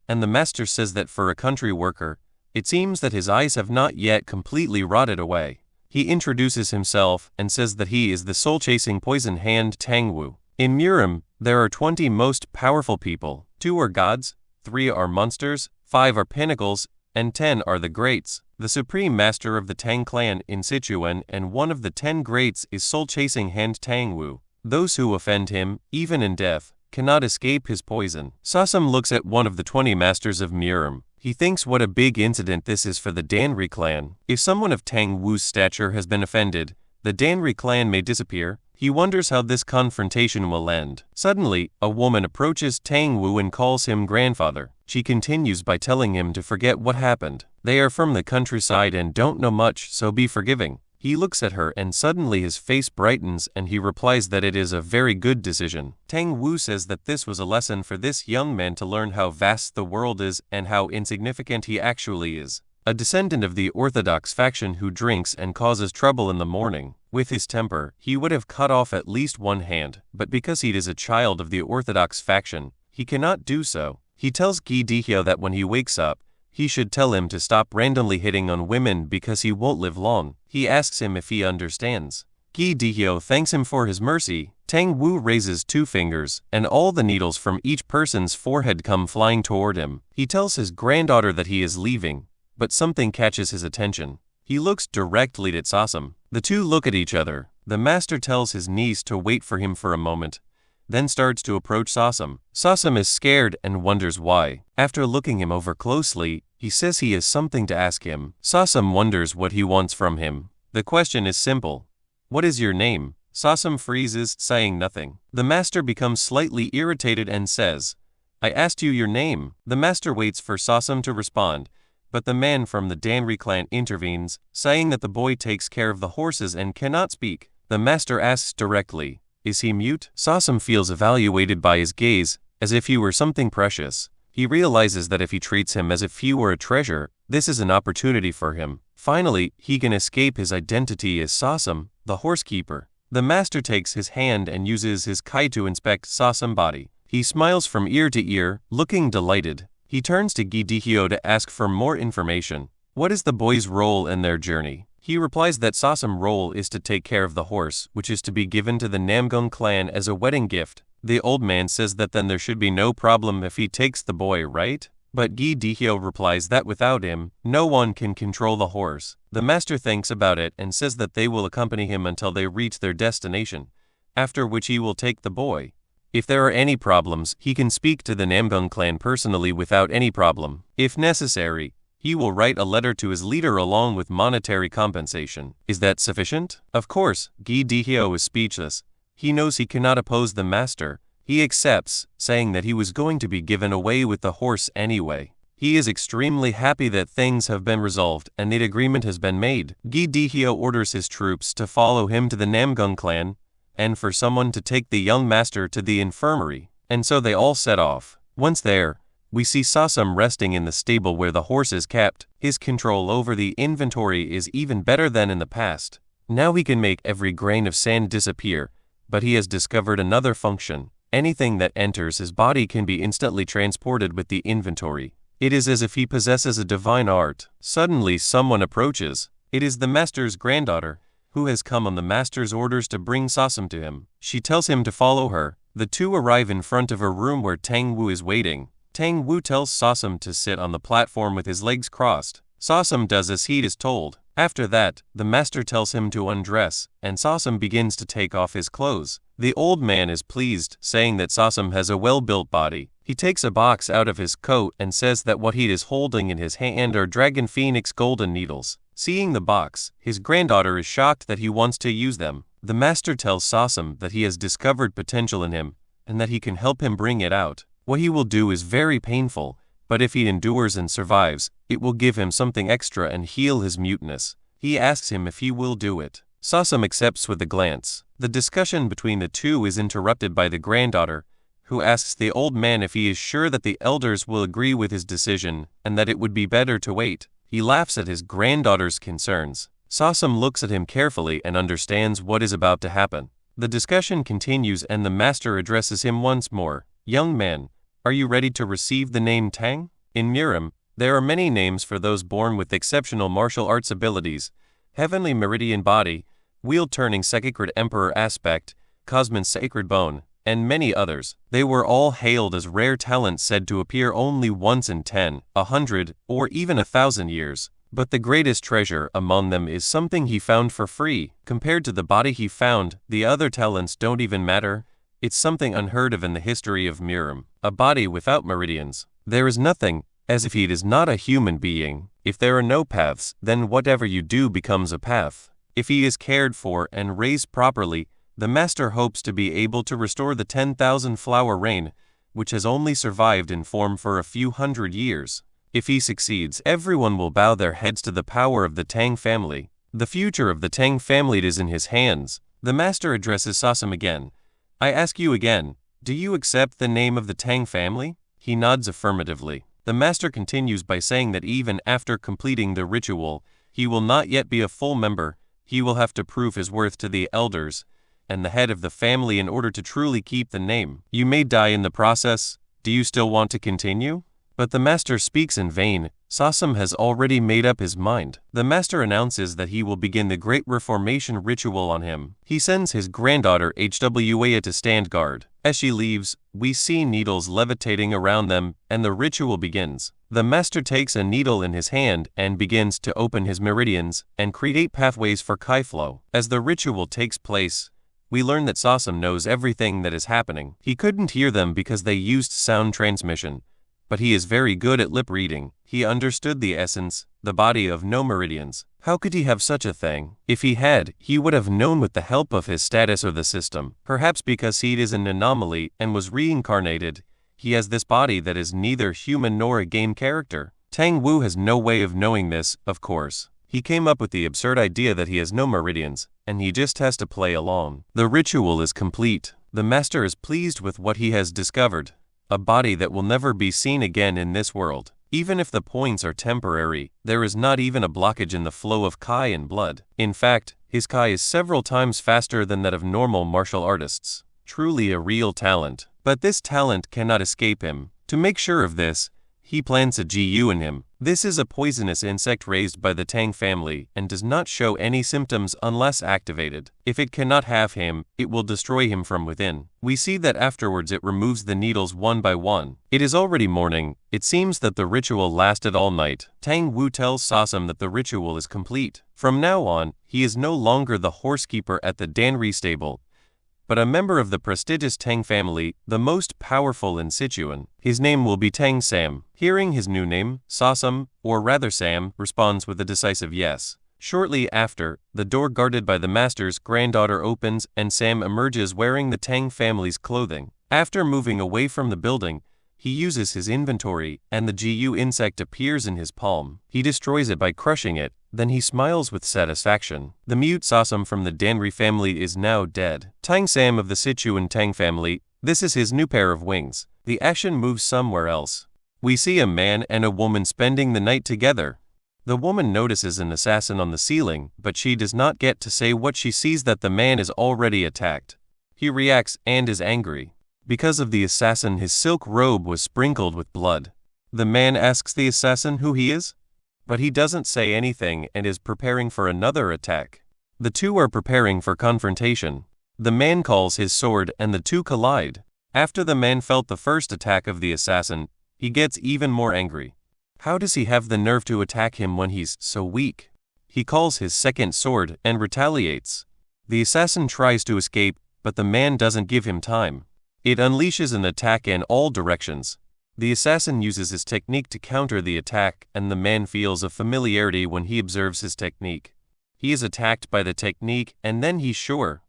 and the master says that for a country worker, it seems that his eyes have not yet completely rotted away. He introduces himself and says that he is the soul-chasing poison hand Tangwu. In Murim, there are 20 most powerful people. 2 are gods, 3 are monsters, 5 are pinnacles, and 10 are the greats. The supreme master of the Tang clan in Sichuan and one of the 10 greats is soul-chasing hand Tangwu. Those who offend him, even in death, cannot escape his poison. Sawsome looks at one of the 20 masters of Murim. He thinks what a big incident this is for the Danri clan. If someone of Tang Wu's stature has been offended, the Danri clan may disappear. He wonders how this confrontation will end. Suddenly, a woman approaches Tang Wu and calls him grandfather. She continues by telling him to forget what happened. They are from the countryside and don't know much, so be forgiving. He looks at her and suddenly his face brightens and he replies that it is a very good decision. Tang Wu says that this was a lesson for this young man to learn how vast the world is and how insignificant he actually is. A descendant of the Orthodox faction who drinks and causes trouble in the morning. With his temper, he would have cut off at least one hand, but because he is a child of the Orthodox faction, he cannot do so. He tells Gidihio that when he wakes up, he should tell him to stop randomly hitting on women because he won't live long. He asks him if he understands. Gidihio thanks him for his mercy. Tang Wu raises 2 fingers, and all the needles from each person's forehead come flying toward him. He tells his granddaughter that he is leaving, but something catches his attention. He looks directly at Sawsome. The two look at each other. The master tells his niece to wait for him for a moment, then starts to approach Sasam. Sasam is scared and wonders why. After looking him over closely, he says he has something to ask him. Sasam wonders what he wants from him. The question is simple. What is your name? Sasam freezes, saying nothing. The master becomes slightly irritated and says, I asked you your name. The master waits for Sasam to respond, but the man from the Danri clan intervenes, saying that the boy takes care of the horses and cannot speak. The master asks directly, is he mute? Sasam feels evaluated by his gaze, as if he were something precious. He realizes that if he treats him as if he were a treasure, this is an opportunity for him. Finally, he can escape his identity as Sasam, the horsekeeper. The master takes his hand and uses his kai to inspect Sasam's body. He smiles from ear to ear, looking delighted. He turns to Gidihio to ask for more information. What is the boy's role in their journey? He replies that Sasam's role is to take care of the horse, which is to be given to the Namgung clan as a wedding gift. The old man says that then there should be no problem if he takes the boy, right? But Gidihio replies that without him, no one can control the horse. The master thinks about it and says that they will accompany him until they reach their destination, after which he will take the boy. If there are any problems, he can speak to the Namgung clan personally without any problem. If necessary, he will write a letter to his leader along with monetary compensation. Is that sufficient? Of course, Gidihio is speechless. He knows he cannot oppose the master. He accepts, saying that he was going to be given away with the horse anyway. He is extremely happy that things have been resolved and the agreement has been made. Gidihio orders his troops to follow him to the Namgung clan, and for someone to take the young master to the infirmary, and so they all set off. Once there, we see Sasam resting in the stable where the horse is kept. His control over the inventory is even better than in the past. Now he can make every grain of sand disappear, but he has discovered another function. Anything that enters his body can be instantly transported with the inventory. It is as if he possesses a divine art. Suddenly someone approaches. It is the master's granddaughter, who has come on the master's orders to bring Sasam to him. She tells him to follow her. The two arrive in front of a room where Tang Wu is waiting. Tang Wu tells Sasam to sit on the platform with his legs crossed. Sasam does as he is told. After that, the master tells him to undress, and Sasam begins to take off his clothes. The old man is pleased, saying that Sasam has a well-built body. He takes a box out of his coat and says that what he is holding in his hand are Dragon Phoenix golden needles. Seeing the box, his granddaughter is shocked that he wants to use them. The master tells Sasam that he has discovered potential in him, and that he can help him bring it out. What he will do is very painful, but if he endures and survives, it will give him something extra and heal his muteness. He asks him if he will do it. Sasam accepts with a glance. The discussion between the two is interrupted by the granddaughter, who asks the old man if he is sure that the elders will agree with his decision and that it would be better to wait. He laughs at his granddaughter's concerns. Sasam looks at him carefully and understands what is about to happen. The discussion continues and the master addresses him once more. Young man, are you ready to receive the name Tang? In Murim, there are many names for those born with exceptional martial arts abilities: Heavenly Meridian Body, Wheel-Turning Sacred Emperor Aspect, Cosmin Sacred Bone, and many others. They were all hailed as rare talents said to appear only once in 10, 100, or even 1,000 years. But the greatest treasure among them is something he found for free. Compared to the body he found, the other talents don't even matter. It's something unheard of in the history of Murim. A body without meridians. There is nothing, as if he is not a human being. If there are no paths, then whatever you do becomes a path. If he is cared for and raised properly, the master hopes to be able to restore the 10,000 flower rain, which has only survived in form for a few hundred years. If he succeeds, everyone will bow their heads to the power of the Tang family. The future of the Tang family is in his hands. The master addresses Sasam again. I ask you again, do you accept the name of the Tang family? He nods affirmatively. The master continues by saying that even after completing the ritual, he will not yet be a full member. He will have to prove his worth to the elders and the head of the family in order to truly keep the name. You may die in the process. Do you still want to continue? But the master speaks in vain. Sasam has already made up his mind. The master announces that he will begin the Great Reformation ritual on him. He sends his granddaughter Hwa to stand guard. As she leaves, we see needles levitating around them, and the ritual begins. The master takes a needle in his hand and begins to open his meridians and create pathways for Kai flow. As the ritual takes place, We learn that Sasam knows everything that is happening. He couldn't hear them because they used sound transmission, but he is very good at lip reading. He understood the essence, the body of no meridians. How could he have such a thing? If he had, he would have known with the help of his status or the system. Perhaps because he is an anomaly and was reincarnated, he has this body that is neither human nor a game character. Tang Wu has no way of knowing this, of course. He came up with the absurd idea that he has no meridians, and he just has to play along. The ritual is complete. The master is pleased with what he has discovered, a body that will never be seen again in this world. Even if the points are temporary, there is not even a blockage in the flow of Kai and blood. In fact, his Kai is several times faster than that of normal martial artists. Truly a real talent. But this talent cannot escape him. To make sure of this, he plants a GU in him. This is a poisonous insect raised by the Tang family and does not show any symptoms unless activated. If it cannot have him, it will destroy him from within. We see that afterwards it removes the needles one by one. It is already morning. It seems that the ritual lasted all night. Tang Wu tells Sasam that the ritual is complete. From now on, he is no longer the horsekeeper at the Danri stable, but a member of the prestigious Tang family, the most powerful in Sichuan. His name will be Tang Sam. Hearing his new name, Sasam, or rather Sam, responds with a decisive yes. Shortly after, the door guarded by the master's granddaughter opens and Sam emerges wearing the Tang family's clothing. After moving away from the building, he uses his inventory and the GU insect appears in his palm. He destroys it by crushing it, then he smiles with satisfaction. The mute Sasam from the Danri family is now dead. Tang Sam of the Sichuan Tang family, this is his new pair of wings. The action moves somewhere else. We see a man and a woman spending the night together. The woman notices an assassin on the ceiling, but she does not get to say what she sees that the man is already attacked. He reacts and is angry. Because of the assassin, his silk robe was sprinkled with blood. The man asks the assassin who he is, but he doesn't say anything and is preparing for another attack. The two are preparing for confrontation. The man calls his sword and the two collide. After the man felt the first attack of the assassin, he gets even more angry. How does he have the nerve to attack him when he's so weak? He calls his second sword and retaliates. The assassin tries to escape, but the man doesn't give him time. It unleashes an attack in all directions. The assassin uses his technique to counter the attack, and the man feels a familiarity when he observes his technique. He is attacked by the technique, and then he's sure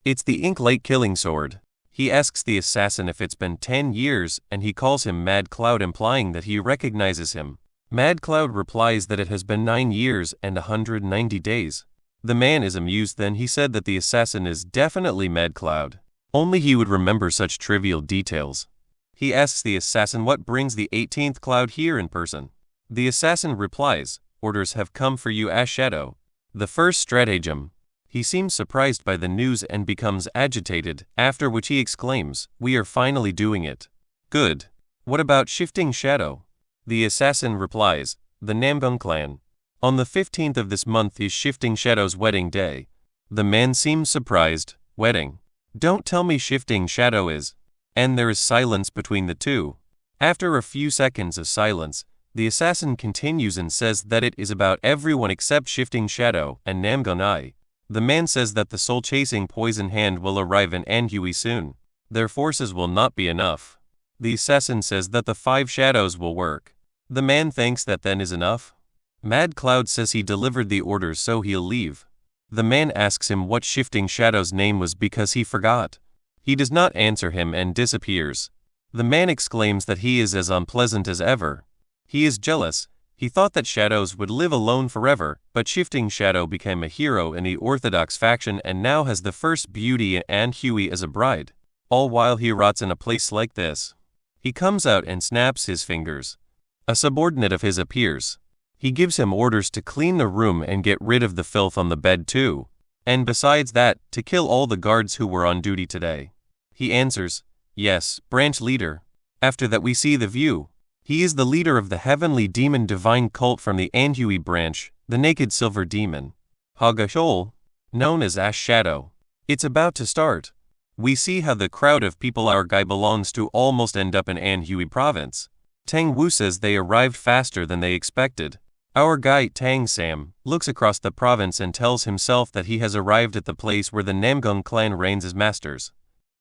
it's the ink light killing sword. He asks the assassin if it's been 10 years, and he calls him Mad Cloud, implying that he recognizes him. Mad Cloud replies that it has been 9 years and 190 days. The man is amused. Then he said that the assassin is definitely Mad Cloud. Only he would remember such trivial details. He asks the assassin what brings the 18th cloud here in person. The assassin replies, "Orders have come for you, Ash Shadow." The first stratagem. He seems surprised by the news and becomes agitated, after which he exclaims, "We are finally doing it." Good. What about Shifting Shadow? The assassin replies, "The Nambung clan. On the 15th of this month is Shifting Shadow's wedding day." The man seems surprised. Wedding? Don't tell me Shifting Shadow is. And there is silence between the two. After a few seconds of silence, the assassin continues and says that it is about everyone except Shifting Shadow and Namgun Ai. The man says that the soul-chasing poison hand will arrive in Anhui soon. Their forces will not be enough. The assassin says that the 5 shadows will work. The man thinks that then is enough. Mad Cloud says he delivered the orders so he'll leave. The man asks him what Shifting Shadow's name was because he forgot. He does not answer him and disappears. The man exclaims that he is as unpleasant as ever. He is jealous. He thought that shadows would live alone forever, but Shifting Shadow became a hero in the Orthodox faction and now has the first beauty and Huey as a bride. All while he rots in a place like this. He comes out and snaps his fingers. A subordinate of his appears. He gives him orders to clean the room and get rid of the filth on the bed too. And besides that, to kill all the guards who were on duty today. He answers, "Yes, branch leader." After that we see the view. He is the leader of the heavenly demon divine cult from the Anhui branch, the naked silver demon. Hagashol, known as Ash Shadow. It's about to start. We see how the crowd of people our guy belongs to almost end up in Anhui province. Tang Wu says they arrived faster than they expected. Our guy Tang Sam looks across the province and tells himself that he has arrived at the place where the Namgung clan reigns as masters.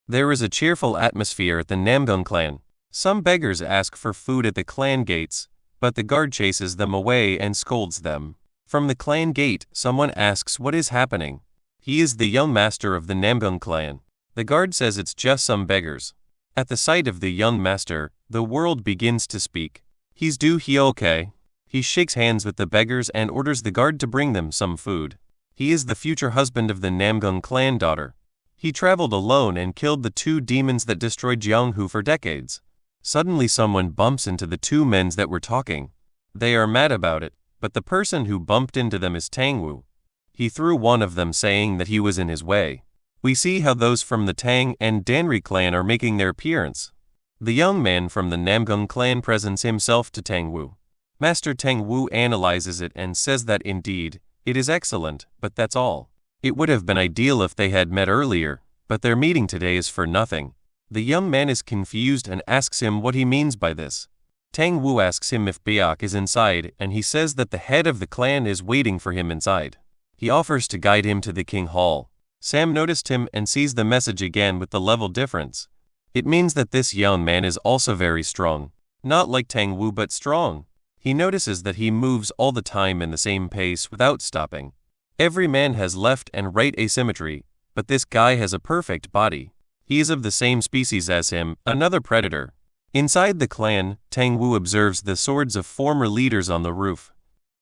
There is a cheerful atmosphere at the Namgung clan. Some beggars ask for food at the clan gates, but the guard chases them away and scolds them. From the clan gate, someone asks what is happening. He is the young master of the Namgung clan. The guard says it's just some beggars. At the sight of the young master, the world begins to speak. He's Do Hyoke. He shakes hands with the beggars and orders the guard to bring them some food. He is the future husband of the Namgung clan daughter. He traveled alone and killed the 2 demons that destroyed Jianghu for decades. Suddenly someone bumps into the 2 men that were talking. They are mad about it, but the person who bumped into them is Tang Wu. He threw one of them saying that he was in his way. We see how those from the Tang and Danri clan are making their appearance. The young man from the Namgung clan presents himself to Tang Wu. Master Tang Wu analyzes it and says that indeed, it is excellent, but that's all. It would have been ideal if they had met earlier, but their meeting today is for nothing. The young man is confused and asks him what he means by this. Tang Wu asks him if Biak is inside, and he says that the head of the clan is waiting for him inside. He offers to guide him to the King Hall. Sam noticed him and sees the message again with the level difference. It means that this young man is also very strong. Not like Tang Wu but strong. He notices that he moves all the time in the same pace without stopping. Every man has left and right asymmetry, but this guy has a perfect body. He is of the same species as him, another predator. Inside the clan, Tang Wu observes the swords of former leaders on the roof.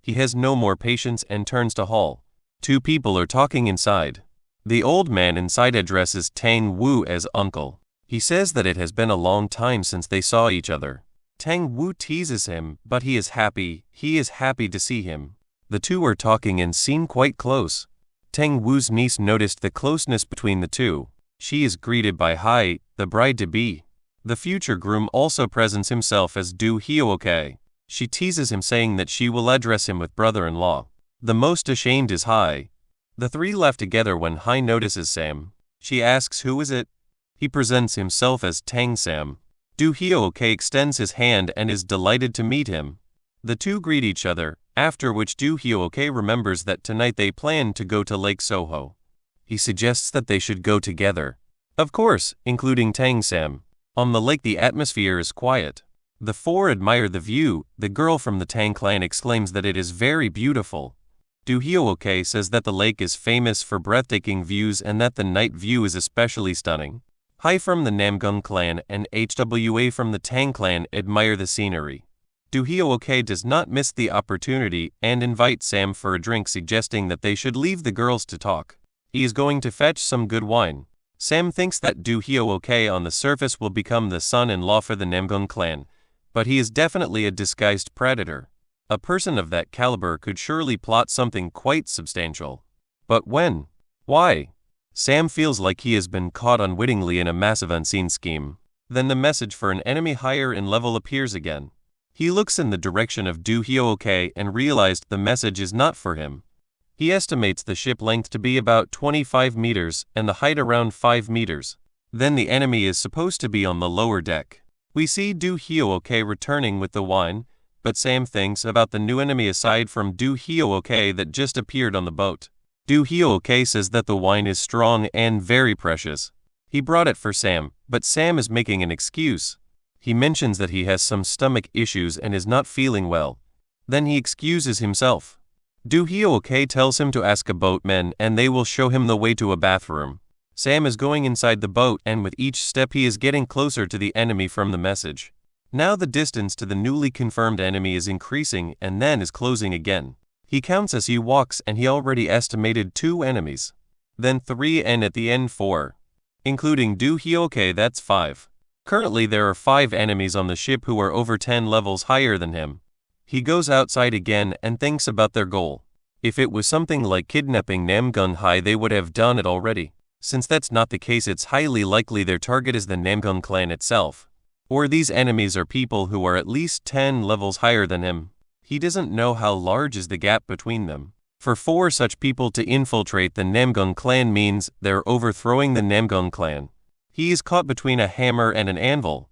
He has no more patience and turns to Hall. 2 people are talking inside. The old man inside addresses Tang Wu as uncle. He says that it has been a long time since they saw each other. Tang Wu teases him, but he is happy to see him. The 2 are talking and seem quite close. Tang Wu's niece noticed the closeness between the 2. She is greeted by Hai, the bride-to-be. The future groom also presents himself as Do Hyoke. She teases him saying that she will address him with brother-in-law. The most ashamed is Hai. The 3 laugh together when Hai notices Sam. She asks who is it? He presents himself as Tang Sam. Do Hyoke extends his hand and is delighted to meet him. The 2 greet each other, after which Do Hyoke remembers that tonight they plan to go to Lake Soho. He suggests that they should go together. Of course, including Tang Sam. On the lake the atmosphere is quiet. The 4 admire the view. The girl from the Tang clan exclaims that it is very beautiful. Do Hyoke says that the lake is famous for breathtaking views and that the night view is especially stunning. Hai from the Namgung clan and Hwa from the Tang clan admire the scenery. Do Hyoke does not miss the opportunity and invites Sam for a drink, suggesting that they should leave the girls to talk. He is going to fetch some good wine. Sam thinks that Do Hyoke on the surface will become the son-in-law for the Namgung clan, but he is definitely a disguised predator. A person of that caliber could surely plot something quite substantial. But when? Why? Sam feels like he has been caught unwittingly in a massive unseen scheme. Then the message for an enemy higher in level appears again. He looks in the direction of Do Hyoke and realized the message is not for him. He estimates the ship length to be about 25 meters and the height around 5 meters. Then the enemy is supposed to be on the lower deck. We see Do Hyoke returning with the wine, but Sam thinks about the new enemy aside from Do Hyoke that just appeared on the boat. Do Hyoke says that the wine is strong and very precious. He brought it for Sam, but Sam is making an excuse. He mentions that he has some stomach issues and is not feeling well. Then he excuses himself. Do Hyoke tells him to ask a boatman and they will show him the way to a bathroom. Sam is going inside the boat and with each step he is getting closer to the enemy from the message. Now the distance to the newly confirmed enemy is increasing and then is closing again. He counts as he walks and he already estimated 2 enemies. Then 3 and at the end 4. Including Do Hyoke, that's 5. Currently there are 5 enemies on the ship who are over 10 levels higher than him. He goes outside again and thinks about their goal. If it was something like kidnapping Namgung Hai they would have done it already. Since that's not the case, it's highly likely their target is the Namgung clan itself. Or these enemies are people who are at least 10 levels higher than him. He doesn't know how large is the gap between them. For 4 such people to infiltrate the Namgung clan means they're overthrowing the Namgung clan. He is caught between a hammer and an anvil.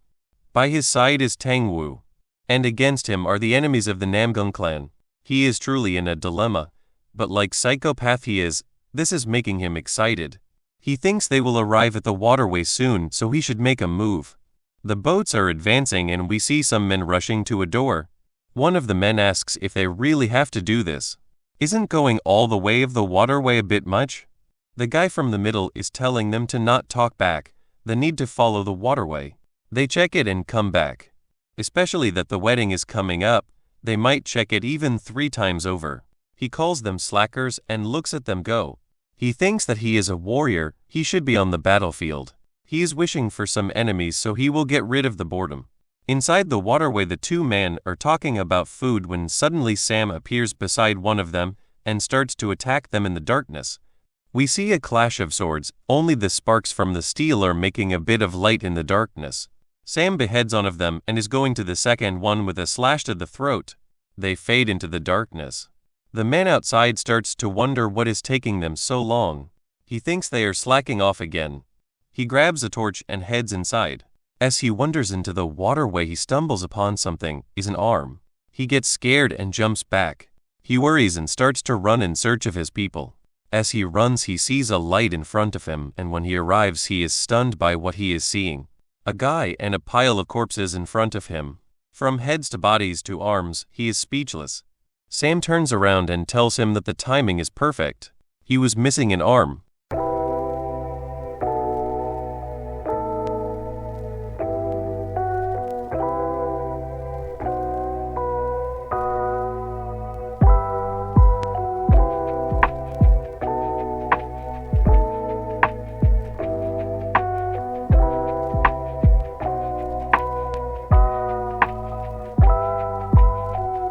By his side is Tang Wu, and against him are the enemies of the Namgung clan. He is truly in a dilemma, but like psychopath he is, this is making him excited. He thinks they will arrive at the waterway soon, so he should make a move. The boats are advancing and we see some men rushing to a door. One of the men asks if they really have to do this. Isn't going all the way of the waterway a bit much? The guy from the middle is telling them to not talk back, the need to follow the waterway. They check it and come back. Especially that the wedding is coming up, they might check it even 3 times over. He calls them slackers and looks at them go. He thinks that he is a warrior, he should be on the battlefield. He is wishing for some enemies so he will get rid of the boredom. Inside the waterway the 2 men are talking about food when suddenly Sam appears beside one of them and starts to attack them in the darkness. We see a clash of swords, only the sparks from the steel are making a bit of light in the darkness. Sam beheads one of them and is going to the second one with a slash to the throat. They fade into the darkness. The man outside starts to wonder what is taking them so long. He thinks they are slacking off again. He grabs a torch and heads inside. As he wanders into the waterway he stumbles upon something, is an arm. He gets scared and jumps back. He worries and starts to run in search of his people. As he runs he sees a light in front of him and when he arrives he is stunned by what he is seeing. A guy and a pile of corpses in front of him. From heads to bodies to arms, he is speechless. Sam turns around and tells him that the timing is perfect. He was missing an arm.